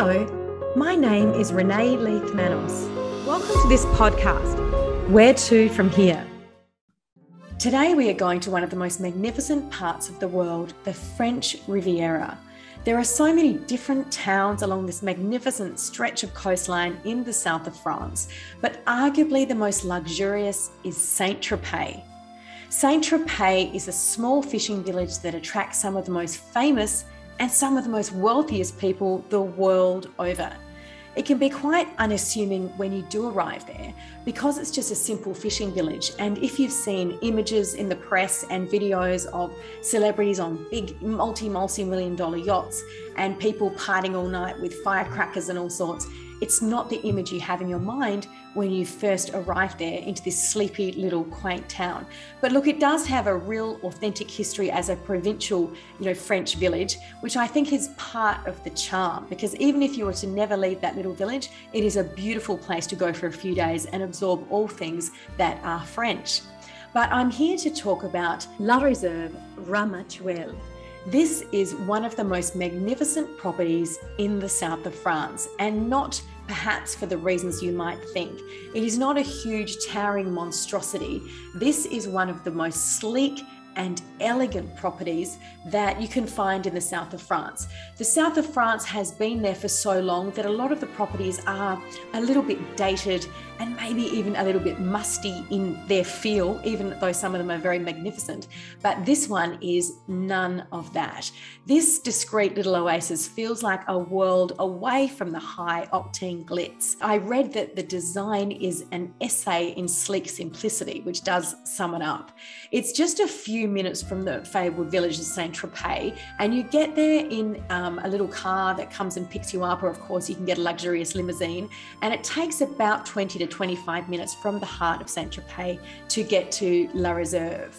Hello, my name is Renee Leith Manos. Welcome to this podcast, Where to from here? Today we are going to one of the most magnificent parts of the world, the French Riviera. There are so many different towns along this magnificent stretch of coastline in the south of France, but arguably the most luxurious is St Tropez. St Tropez is a small fishing village that attracts some of the most famous and some of the most wealthiest people the world over. It can be quite unassuming when you do arrive there because it's just a simple fishing village. And if you've seen images in the press and videos of celebrities on big multi-million dollar yachts and people partying all night with firecrackers and all sorts, it's not the image you have in your mind when you first arrive there into this sleepy little quaint town. But look, it does have a real authentic history as a provincial, French village, which I think is part of the charm, because even if you were to never leave that little village, it is a beautiful place to go for a few days and absorb all things that are French. But I'm here to talk about La Réserve Ramatuelle. This is one of the most magnificent properties in the south of France, and not perhaps for the reasons you might think. It is not a huge towering monstrosity. This is one of the most sleek and elegant properties that you can find in the south of France. The south of France has been there for so long that a lot of the properties are a little bit dated and maybe even a little bit musty in their feel, even though some of them are very magnificent. But this one is none of that. This discreet little oasis feels like a world away from the high octane glitz. I read that the design is an essay in sleek simplicity, which does sum it up. It's just a few minutes from the fabled village of St Tropez, and you get there in a little car that comes and picks you up, or of course you can get a luxurious limousine, and it takes about 20 to 25 minutes from the heart of St Tropez to get to La Réserve.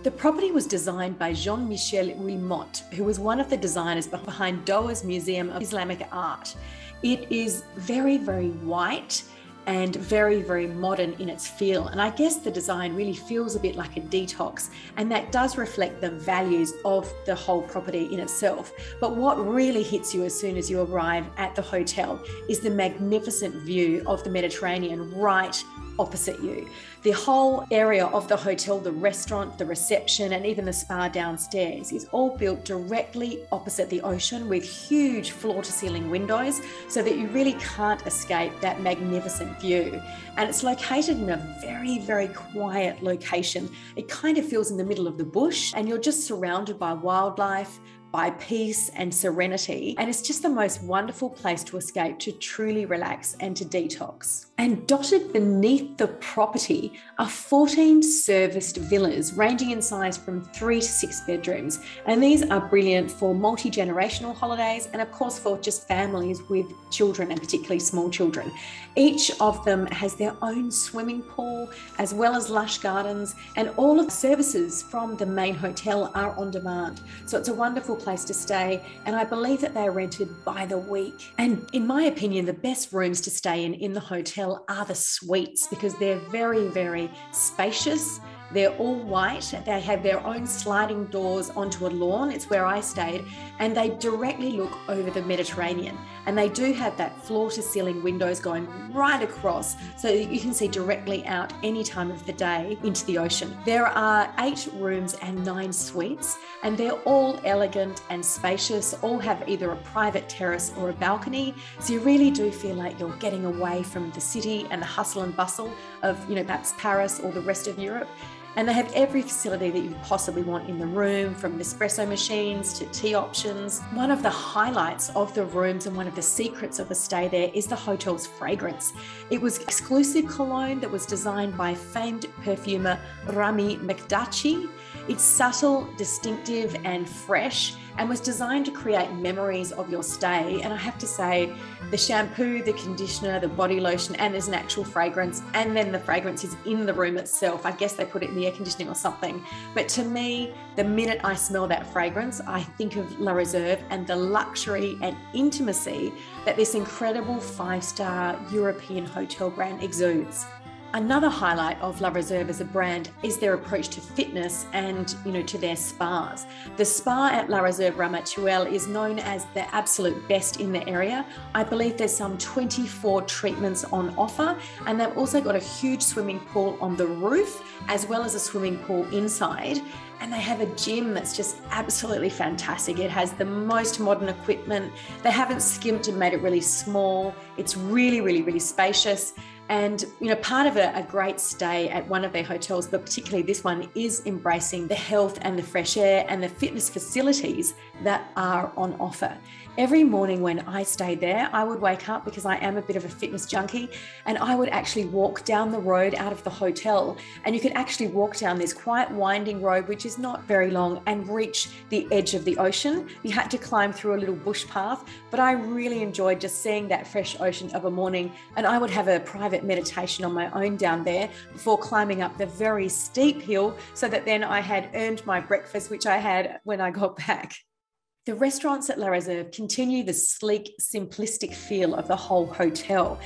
The property was designed by Jean-Michel Wilmot, who was one of the designers behind Doha's Museum of Islamic Art. It is very, very white and very, very modern in its feel. And I guess the design really feels a bit like a de-tox, and that does reflect the values of the whole property in itself. But what really hits you as soon as you arrive at the hotel is the magnificent view of the Mediterranean right opposite you. The whole area of the hotel, the restaurant, the reception, and even the spa downstairs is all built directly opposite the ocean with huge floor-to-ceiling windows, so that you really can't escape that magnificent view. And it's located in a very, very quiet location. It kind of feels in the middle of the bush, and you're just surrounded by wildlife, by peace and serenity. And it's just the most wonderful place to escape, to truly relax and to detox. And dotted beneath the property are 14 serviced villas ranging in size from 3 to 6 bedrooms. And these are brilliant for multi-generational holidays, and of course for just families with children, and particularly small children. Each of them has their own swimming pool, as well as lush gardens, and all of the services from the main hotel are on demand. So it's a wonderful place to stay, and I believe that they're rented by the week. And in my opinion, the best rooms to stay in the hotel are the suites, because they're very, very spacious. They're all white. They have their own sliding doors onto a lawn. It's where I stayed, and they directly look over the Mediterranean. And they do have that floor-to-ceiling windows going right across, so that you can see directly out any time of the day into the ocean. There are 8 rooms and 9 suites, and they're all elegant and spacious. All have either a private terrace or a balcony, so you really do feel like you're getting away from the city and the hustle and bustle of, perhaps Paris or the rest of Europe. And they have every facility that you could possibly want in the room, from espresso machines to tea options. One of the highlights of the rooms and one of the secrets of the stay there is the hotel's fragrance. It was exclusive cologne that was designed by famed perfumer Rami Mekdachi. It's subtle, distinctive, and fresh, and was designed to create memories of your stay. And I have to say, the shampoo, the conditioner, the body lotion, and there's an actual fragrance, and then the fragrance is in the room itself. I guess they put it in the air conditioning or something. But to me, the minute I smell that fragrance, I think of La Réserve and the luxury and intimacy that this incredible 5-star European hotel brand exudes. Another highlight of La Reserve as a brand is their approach to fitness and, to their spas. The spa at La Reserve Ramatuelle is known as the absolute best in the area. I believe there's some 24 treatments on offer, and they've also got a huge swimming pool on the roof, as well as a swimming pool inside. And they have a gym that's just absolutely fantastic. It has the most modern equipment. They haven't skimped and made it really small. It's really, really, really spacious. And, part of a great stay at one of their hotels, but particularly this one, is embracing the health and the fresh air and the fitness facilities that are on offer. Every morning when I stayed there, I would wake up, because I am a bit of a fitness junkie, and I would actually walk down the road out of the hotel, and you could actually walk down this quite winding road, which is not very long, and reach the edge of the ocean. You had to climb through a little bush path, but I really enjoyed just seeing that fresh ocean of a morning, and I would have a private meditation on my own down there before climbing up the very steep hill, so that then I had earned my breakfast, which I had when I got back. The restaurants at La Reserve continue the sleek, simplistic feel of the whole hotel.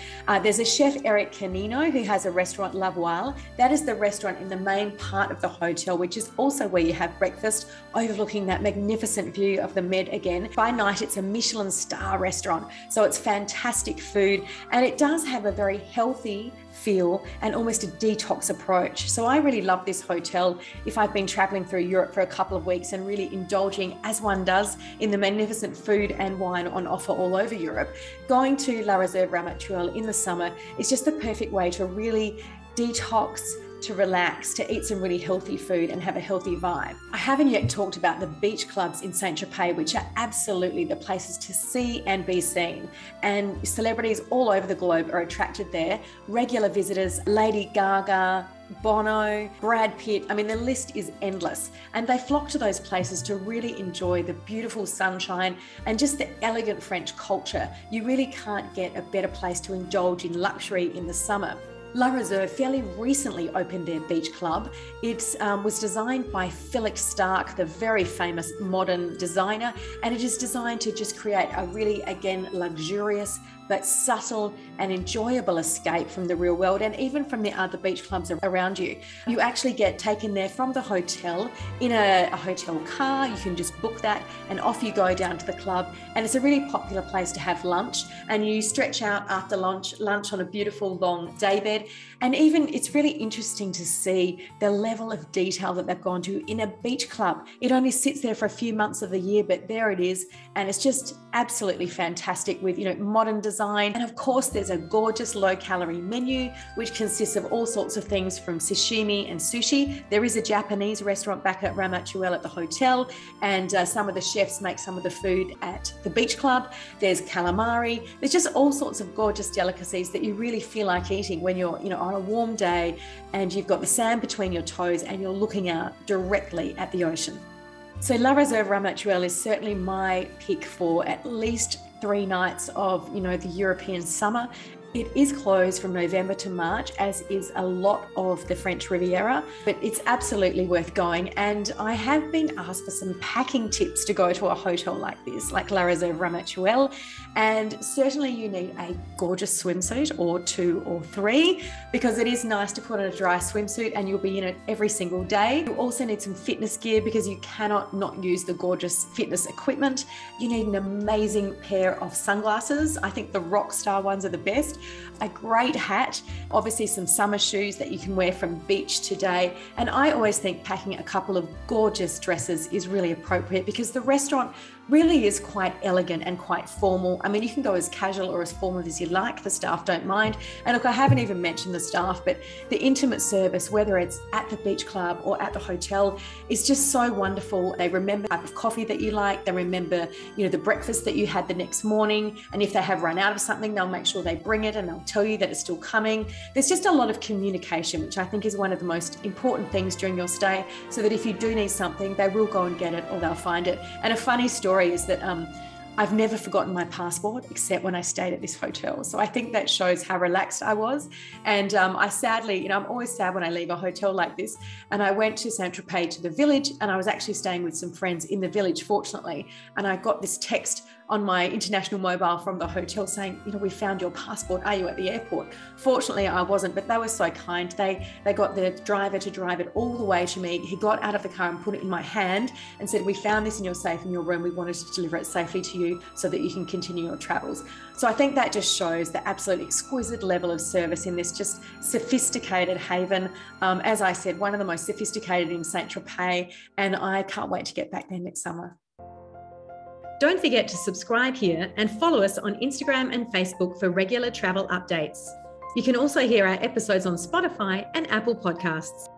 There's a chef, Eric Canino, who has a restaurant, Voile. That is the restaurant in the main part of the hotel, which is also where you have breakfast, overlooking that magnificent view of the Med again. By night, it's a Michelin star restaurant, so it's fantastic food, and it does have a very healthy feel and almost a detox approach. So I really love this hotel if I've been traveling through Europe for a couple of weeks and really indulging, as one does, in the magnificent food and wine on offer all over Europe. Going to La Reserve Ramatuelle in the summer is just the perfect way to really detox, to relax, to eat some really healthy food and have a healthy vibe. I haven't yet talked about the beach clubs in St Tropez, which are absolutely the places to see and be seen. And celebrities all over the globe are attracted there. Regular visitors, Lady Gaga, Bono, Brad Pitt, the list is endless. And they flock to those places to really enjoy the beautiful sunshine and just the elegant French culture. You really can't get a better place to indulge in luxury in the summer. La Reserve fairly recently opened their beach club. It was designed by Philip Starck, the very famous modern designer, and it is designed to just create a really, again, luxurious but subtle and enjoyable escape from the real world and even from the other beach clubs around you. You actually get taken there from the hotel in a hotel car. You can just book that and off you go down to the club. And it's a really popular place to have lunch, and you stretch out after lunch on a beautiful long daybed. And even it's really interesting to see the level of detail that they've gone to in a beach club. It only sits there for a few months of the year, but there it is. And it's just absolutely fantastic with, modern design. And of course, there's a gorgeous low-calorie menu, which consists of all sorts of things from sashimi and sushi. There is a Japanese restaurant back at Ramatuelle at the hotel, and some of the chefs make some of the food at the beach club. There's calamari. There's just all sorts of gorgeous delicacies that you really feel like eating when you're, on a warm day and you've got the sand between your toes and you're looking out directly at the ocean. So La Reserve Ramatuelle is certainly my pick for at least 3 nights of, the European summer. It is closed from November to March, as is a lot of the French Riviera, but it's absolutely worth going. And I have been asked for some packing tips to go to a hotel like this, like La Reserve Ramatuelle. And certainly you need a gorgeous swimsuit, or 2 or 3, because it is nice to put on a dry swimsuit and you'll be in it every single day. You also need some fitness gear because you cannot not use the gorgeous fitness equipment. You need an amazing pair of sunglasses. I think the Rockstar ones are the best. A great hat, obviously some summer shoes that you can wear from beach to day. And I always think packing a couple of gorgeous dresses is really appropriate because the restaurant really is quite elegant and quite formal. You can go as casual or as formal as you like. The staff don't mind. And look, I haven't even mentioned the staff, but the intimate service, whether it's at the beach club or at the hotel, is just so wonderful. They remember the type of coffee that you like. They remember, the breakfast that you had the next morning. And if they have run out of something, they'll make sure they bring it and they'll tell you that it's still coming. There's just a lot of communication, which I think is one of the most important things during your stay, so that if you do need something, they will go and get it or they'll find it. And a funny story is that I've never forgotten my passport except when I stayed at this hotel. So I think that shows how relaxed I was. And I sadly, I'm always sad when I leave a hotel like this. And I went to St Tropez to the village, and I was actually staying with some friends in the village, fortunately. And I got this text on my international mobile from the hotel saying, we found your passport. Are you at the airport? Fortunately, I wasn't, but they were so kind. They got the driver to drive it all the way to me. He got out of the car and put it in my hand and said, we found this in your safe in your room. We wanted to deliver it safely to you so that you can continue your travels. So I think that just shows the absolute exquisite level of service in this just sophisticated haven. As I said, one of the most sophisticated in St Tropez, and I can't wait to get back there next summer. Don't forget to subscribe here and follow us on Instagram and Facebook for regular travel updates. You can also hear our episodes on Spotify and Apple Podcasts.